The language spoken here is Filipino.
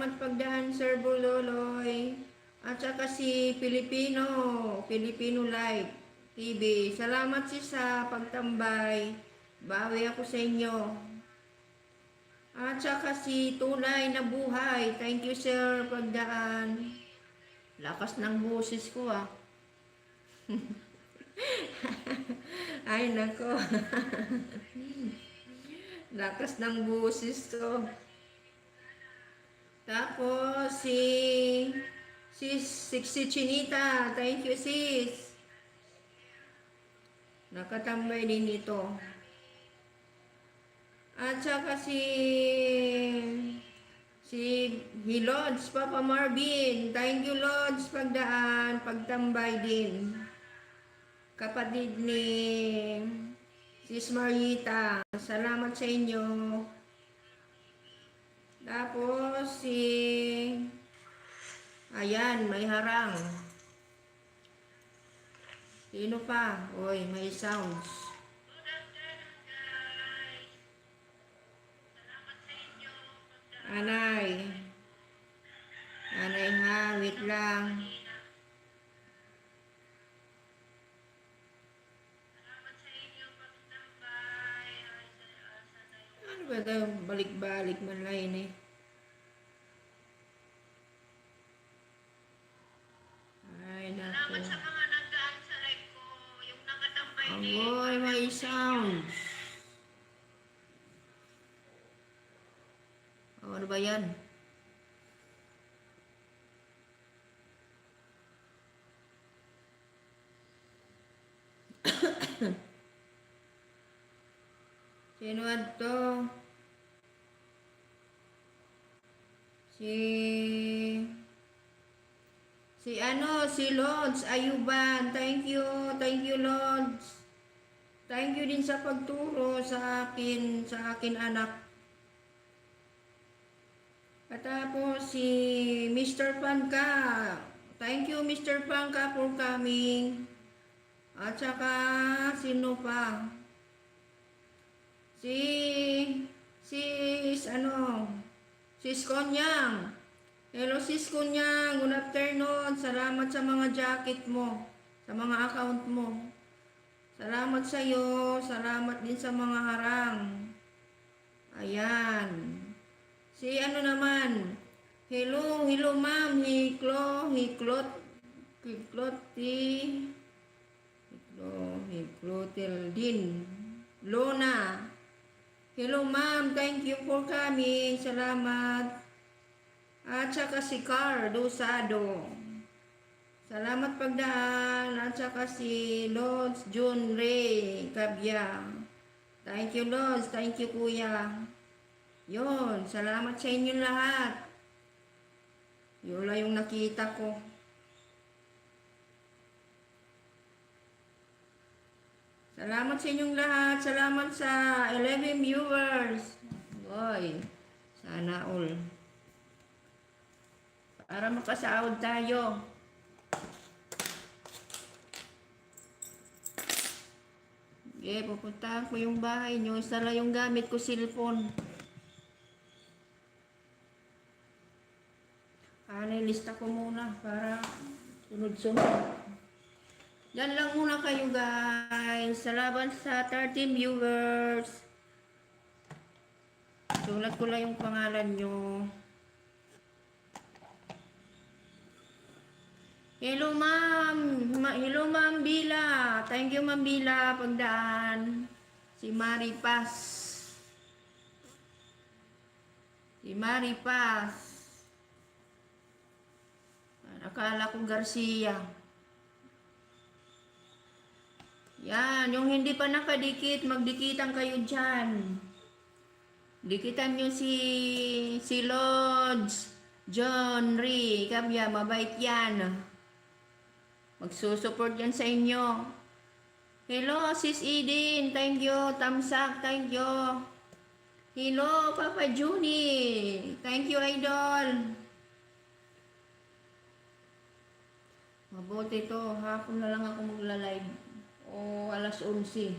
Salamat pagdaan, Sir Buloloy. At saka si Filipino Light TV. Salamat sa pagtambay. Bawi ako sa inyo. At saka si Tunay na Buhay. Thank you, Sir, pagdaan. Lakas ng boses ko, ah. Ay, nako. Lakas ng boses ko. Tapos, si Chinita. Thank you, sis. Nakatambay din ito. At saka si Lods, Papa Marvin. Thank you, Lods, pagdaan, pagtambay din. Kapatid ni Sis Marita. Salamat sa inyo. Tapos ayan, may harang. Sino pa? Oy, may sounds. Anay. Anay ha, wait lang. Ano ba ito? Balik-balik man lang eh. Ay, naku. Salamat sa mga nagdaan sa live ko. Yung nakatambay ni... Agoy, may sounds. Oh, ano ba yan? Sino to? Si Lods Ayuban. Thank you, Lods. Thank you din sa pagturo sa akin anak. At tapos si Mr. Panka. Thank you, Mr. Panka, for coming. At saka sino pa? Sis Konyang. Hello, Sis Konyang. Good afternoon. Salamat sa mga jacket mo. Sa mga account mo. Salamat sa iyo. Salamat din sa mga harang. Ayan. Si ano naman. Hello ma'am. Hiklotil din. Lona. Hello ma'am, thank you for coming. Salamat. At saka si Car Dosado. Salamat pagdaan. At saka si Lods June Ray Cabya. Thank you, Lods. Thank you, Kuya. Yun, salamat sa inyong lahat. Yun lang yung nakita ko. Salamat sa inyong lahat. Salamat sa 11 viewers. Boy, sana all. Para makasahod tayo. Okay, pupuntahan ko yung bahay nyo. Isa lang yung gamit ko, cellphone. Nilista ko muna para sunod-sunod. Yan lang muna kayo guys. Salamat sa 13 viewers. Sulat ko lang yung pangalan nyo. Hello ma'am. Hello ma'am Bila. Thank you ma'am Bila. Pagdaan. Si Maripas. Akala ko Garcia. Yan, yung hindi pa nakadikit, magdikitan kayo dyan. Dikitan nyo si Lods John Ray Cabya, mabait yan. Magsusupport yan sa inyo. Hello, Sis Eden, thank you. Tamsak, thank you. Hello, Papa Juni, thank you, Idol. Mabuti to, hapon na lang ako magla-live. O alas 11.